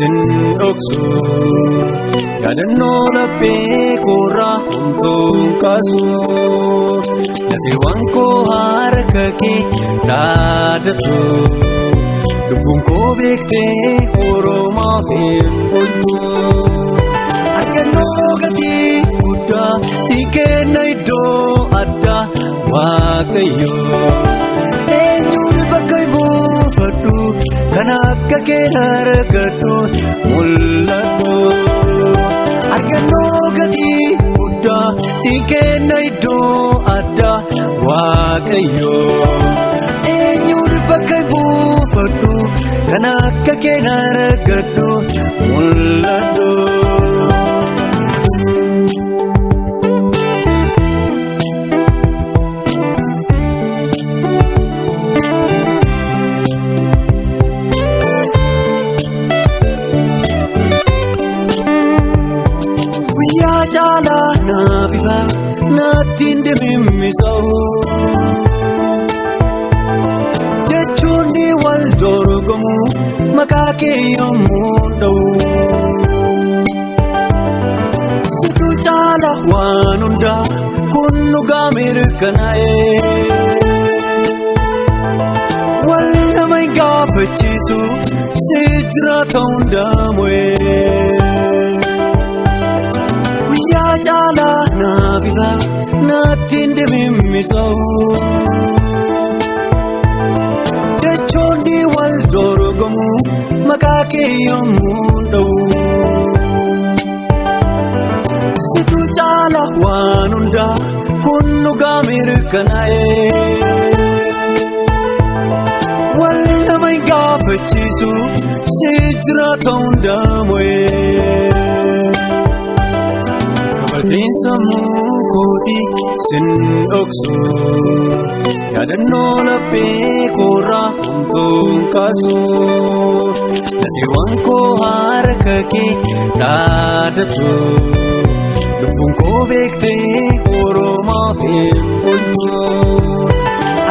sin dhoksu yaadannoo laphee koorraa homtuun kaasu lafeewwan koo harka kee dhaadatu lubbuun koo beektee Oromoof hin bultu argannoo gatii guddaa si kenna iddoo addaa Waaqayyo eenyuun bakka buufadhu kan akka kee argadhu mul'atu argannoo gatii guddaa si kenna iddoo addaa Waaqayyo eenyuun bakka buufadhu kan akka kee argadhu mul'atu Jala na viva na tinde mimmisau Jechuni wal dorogomu makake yomundo Situ jala wanunda kunu gamirkanae Wal namai gafachisu sijra taunda mwe Jala na viva na tinde mimmisau Jechoni wal dorogomu makake yomundo Situ jala wanunda kunu gamirkanae Wal namai gafachisu sijra taunda mwe Kabartinsa mukoti sin dhoksu yaadannoo laphee koorraa homtuun kaasu lafeewwan koo harka kee dhaadatu lubbuun koo beektee Oromoof hin bultu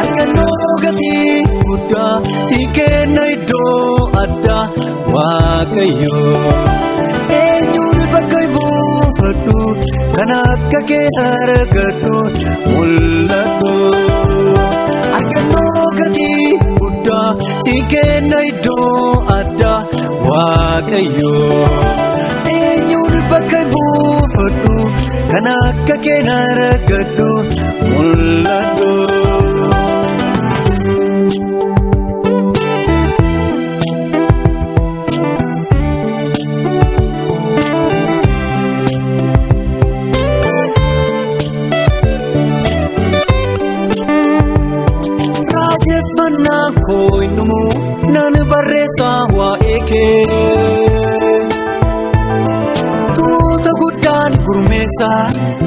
argannoo gatii guddaa si kenna iddoo addaa Waaqayyo eenyuun bakka buufadhu kan akka kee argadhu mul'atu argannoo gatii guddaa si kenna iddoo addaa Waaqayyo eenyuun bakka buufadhu kan akka kee argadhu mul'atu Koinumu nan barreessa waa'ee kee tuuta guddaan gurmeessa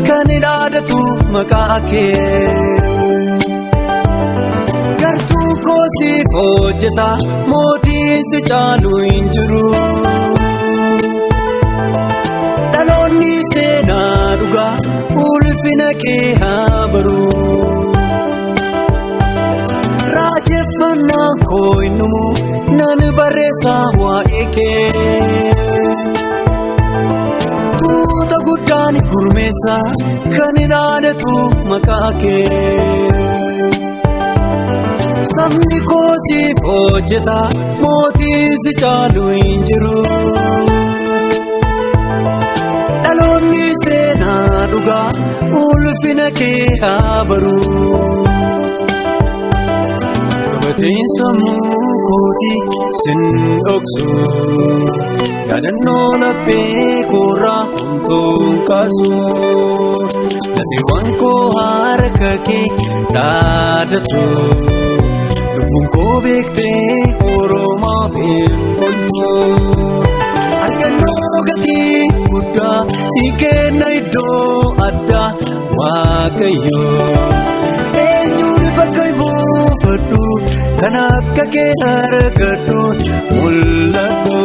kan dhaadatu maqaa kee gartuu koo siif hojjeta mootii si caalu hin jiru dhaloonni seenaa dhugaa ulfina kee haa baru Rajeffannaa koinumu nan barreessa waa'ee kee tuuta guddaan gurmeessa kan dhaadatu maqaa kee sabni koo siif hojjeta mootii si caalu hin jiru dhaloonni seenaa dhugaa ulfina kee haa baru Kabartinsa mukoti sin dhoksu yaadannoo laphee koorraa homtuun kaasu lafeewwan koo harka kee dhaadatu lubbuun koo beektee Oromoof hin bultu argannoo gatii guddaa si kenna iddoo addaa Waaqayyo eenyuun bakka buufadhu kan akka kee argadhu mul'atu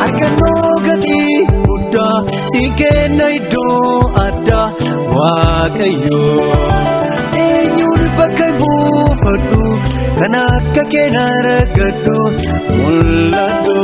argannoo gatii guddaa si kenna iddoo addaa Waaqayyo eenyuun bakka buufadhu kan akka kee argadhu mul'atu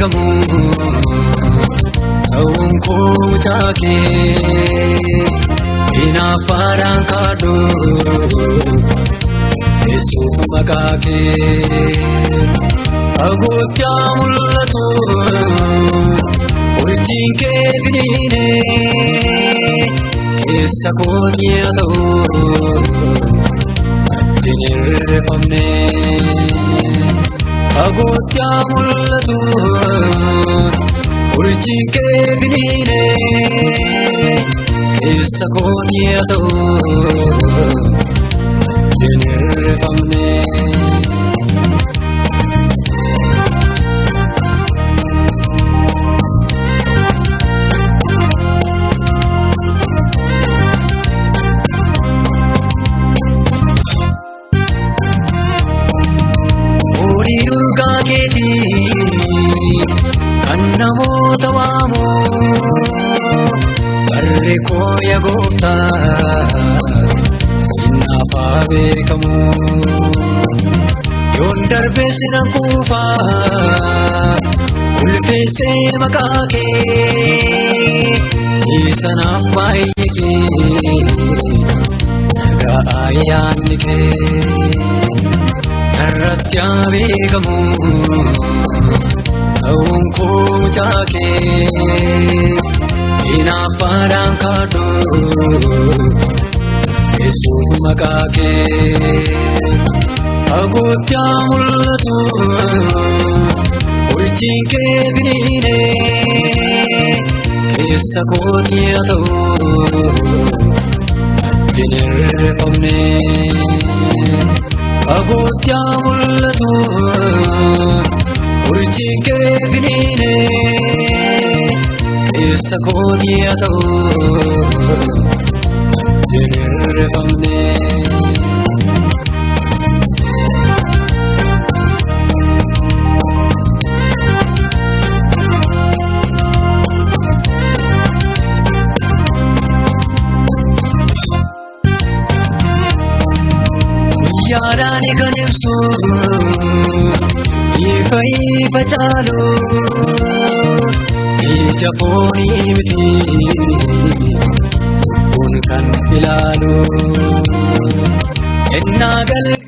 beekamu ta'uun koo mucaa kee inaaffaadhaan kaadhoo Yesuus maqaa kee Agooti mul'atu urjiin kee finiinee keessa kooti haa ta'u addin irreeffamne. Agooti mul'atu urjiin kee finiinee keessa kooti haa ta'u addin irreeffamne. Kan namoota waamu barree koo yaa Gooftaa sinaaf haa beekamu. Yoon darbee sinan kuufaa ulfeessee maqaa kee isanaaf baay'isee nagaa ayyaanni kee irratti haa beekamu. Ta'uun koo mucaa kee inaaffaadhaan kaadhoo Yesuus maqaa kee Agooti mul'atu urjiin kee finiinee keessa kooti haa ta'u addin irreeffamne. Agooti mul'atu urjiin kee finiinee keessa kooti haa ta'u addin irreeffamne. Yaadaan kan ibsu ifa caalu ija foonii miti kun kan ilaalu ennaa galgala.